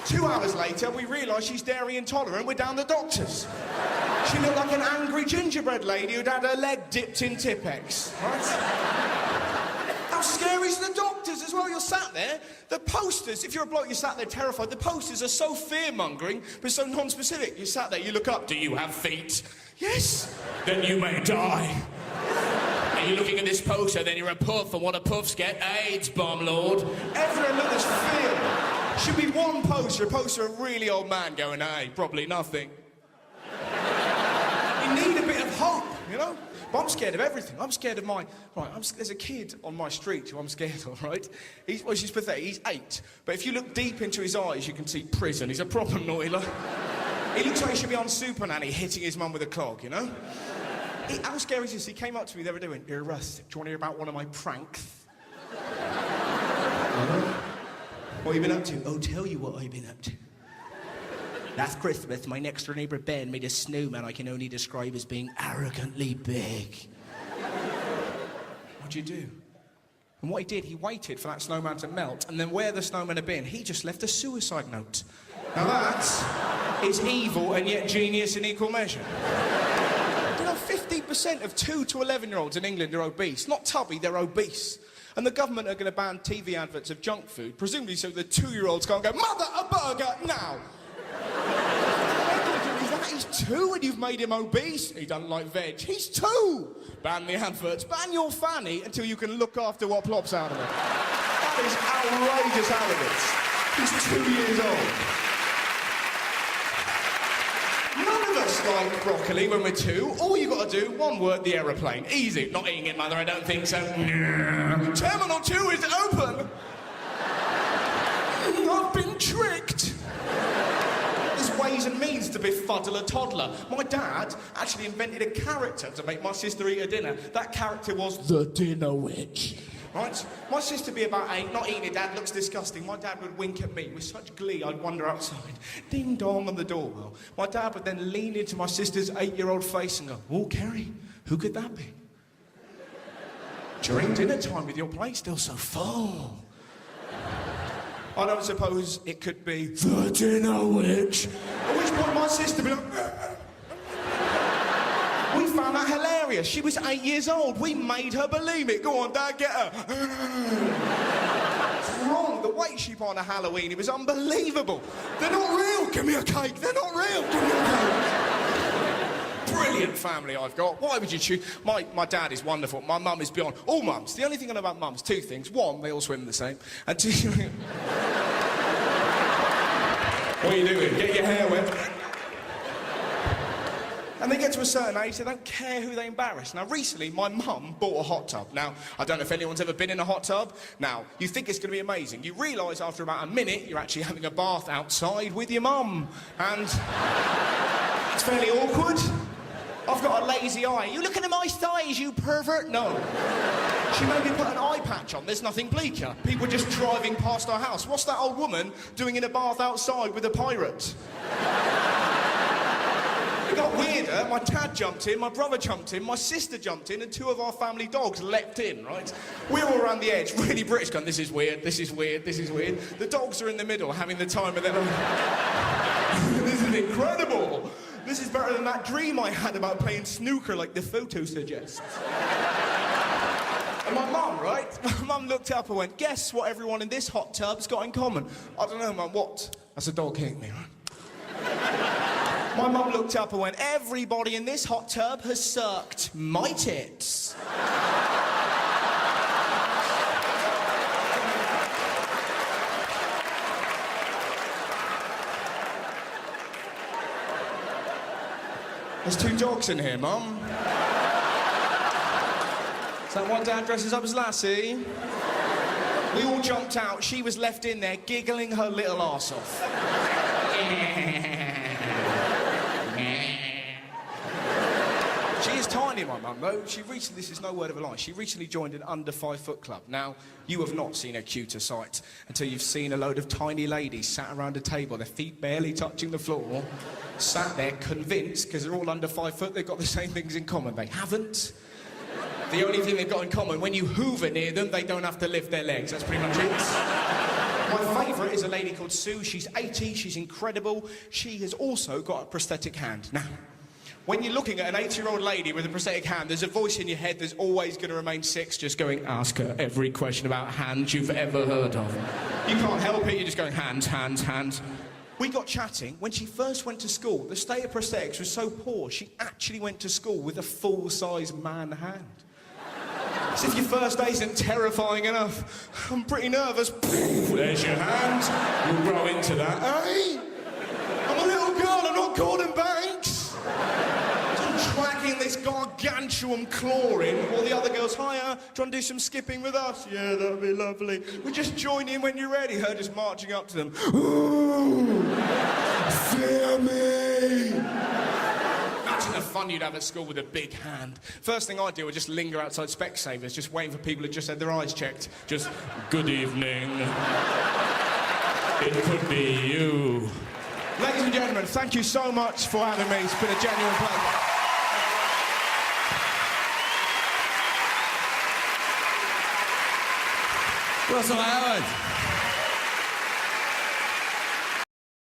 2 hours later, we realise she's dairy intolerant. We're down the doctors. She looked like an angry gingerbread lady who'd had her leg dipped in Tipp-Ex, right? How scary is the doctors as well? You're sat there, the posters, if you're a bloke, you're sat there terrified, the posters are so fear-mongering, but so non-specific. You sat there, you look up, do you have feet? Yes. Then you may die. Are you looking at this poster, then you're a puff, and what a puffs get? AIDS, bomb lord. Everyone look, there's fear. Should be one poster, a poster of a really old man going, hey, probably nothing. You need a bit of hope, you know? But I'm scared of everything. I'm scared of my... Right, there's a kid on my street who I'm scared of, right? She's pathetic. He's 8. But if you look deep into his eyes, you can see prison. He's a proper naughty look. He looks like he should be on Super Nanny hitting his mum with a clog, you know? How scary is this? He came up to me the other day and went, "Here, Russ, do you want to hear about one of my pranks?" What have you been up to? "Oh, tell you what I've been up to. Last Christmas, my next door neighbour Ben made a snowman I can only describe as being arrogantly big." What'd you do? And what he did, he waited for that snowman to melt, and then where the snowman had been, he just left a suicide note. Now that is evil and yet genius in equal measure. 50% of 2 to 11-year-olds in England are obese. Not tubby, they're obese. And the government are going to ban TV adverts of junk food, presumably so the 2-year-olds can't go, "Mother, a burger, now!" He's 2 and you've made him obese. He doesn't like veg. He's 2. Ban the adverts. Ban your fanny until you can look after what plops out of it. That is outrageous arrogance. He's 2 years old. None of us like broccoli when we're 2. All you got to do, one word, the aeroplane. Easy. Not eating it, Mother, I don't think so. Terminal 2 is open. I've been tricked. There's ways and means to befuddle a toddler. My dad actually invented a character to make my sister eat her dinner. That character was the dinner witch. Right? My sister would be about 8, not eating it, Dad looks disgusting. My dad would wink at me with such glee I'd wander outside. Ding dong on the doorbell. My dad would then lean into my sister's 8-year-old face and go, "Oh, Kerry, who could that be? During dinner time with your plate still so full. I don't suppose it could be the dinner witch." At which point my sister would be like... We found that hilarious. She was 8 years old. We made her believe it. Go on, Dad, get her. It's wrong. The weight she put on a Halloween, it was unbelievable. They're not real. Give me a cake. They're not real. Give me a cake. Brilliant family I've got. Why would you choose? My dad is wonderful. My mum is beyond. All mums. The only thing I know about mums, 2 things. 1, they all swim the same. And 2... What are you doing? Get your hair wet. And they get to a certain age, they don't care who they embarrass. Now, recently, my mum bought a hot tub. Now, I don't know if anyone's ever been in a hot tub. Now, you think it's going to be amazing. You realise after about a minute, you're actually having a bath outside with your mum. And it's fairly awkward. I've got a lazy eye. You looking at my thighs, you pervert? No. She made me put an eye patch on. There's nothing bleaker. People just driving past our house. What's that old woman doing in a bath outside with a pirate? It got weirder. My dad jumped in, my brother jumped in, my sister jumped in, and 2 of our family dogs leapt in, right? We're all around the edge, really British, going, "This is weird, this is weird, this is weird." The dogs are in the middle, having the time of their life. This is incredible. This is better than that dream I had about playing snooker like the photo suggests. And my mum, right? My mum looked up and went, "Guess what everyone in this hot tub's got in common?" "I don't know, Mum, what?" "That's a dog hitting me, right?" My mum looked up and went, "Everybody in this hot tub has sucked my tits." There's 2 dogs in here, Mum. Is that why Dad dresses up as Lassie? We all jumped out. She was left in there giggling her little arse off. She is tiny, my mum, though. She recently, this is no word of a lie, she recently joined an under 5 foot club. Now, you have not seen a cuter sight until you've seen a load of tiny ladies sat around a table, their feet barely touching the floor, sat there convinced, because they're all under 5 foot, they've got the same things in common. They haven't. The only thing they've got in common, when you hoover near them, they don't have to lift their legs. That's pretty much it. My favourite is a lady called Sue. She's 80, she's incredible. She has also got a prosthetic hand. Now, when you're looking at an 80-year-old lady with a prosthetic hand, there's a voice in your head that's always going to remain 6, just going, ask her every question about hands you've ever heard of. You can't help it, you're just going, hands, hands, hands. We got chatting. When she first went to school, the state of prosthetics was so poor, she actually went to school with a full-size man hand. As if your first day isn't terrifying enough. I'm pretty nervous. There's your hand. You'll grow into that. Hey! I'm a little girl, I'm not Gordon Banks. Tracking this gargantuan claw in, while the other girls, hiya, do you want to do some skipping with us? Yeah, that'd be lovely. We just join in when you're ready. Her just marching up to them. Ooh, fear me. Imagine the fun you'd have at school with a big hand. First thing I'd do would just linger outside Specsavers, just waiting for people who just had their eyes checked. Just, good evening. It could be you. Ladies and gentlemen, thank you so much for having me. It's been a genuine pleasure. Russell Howard.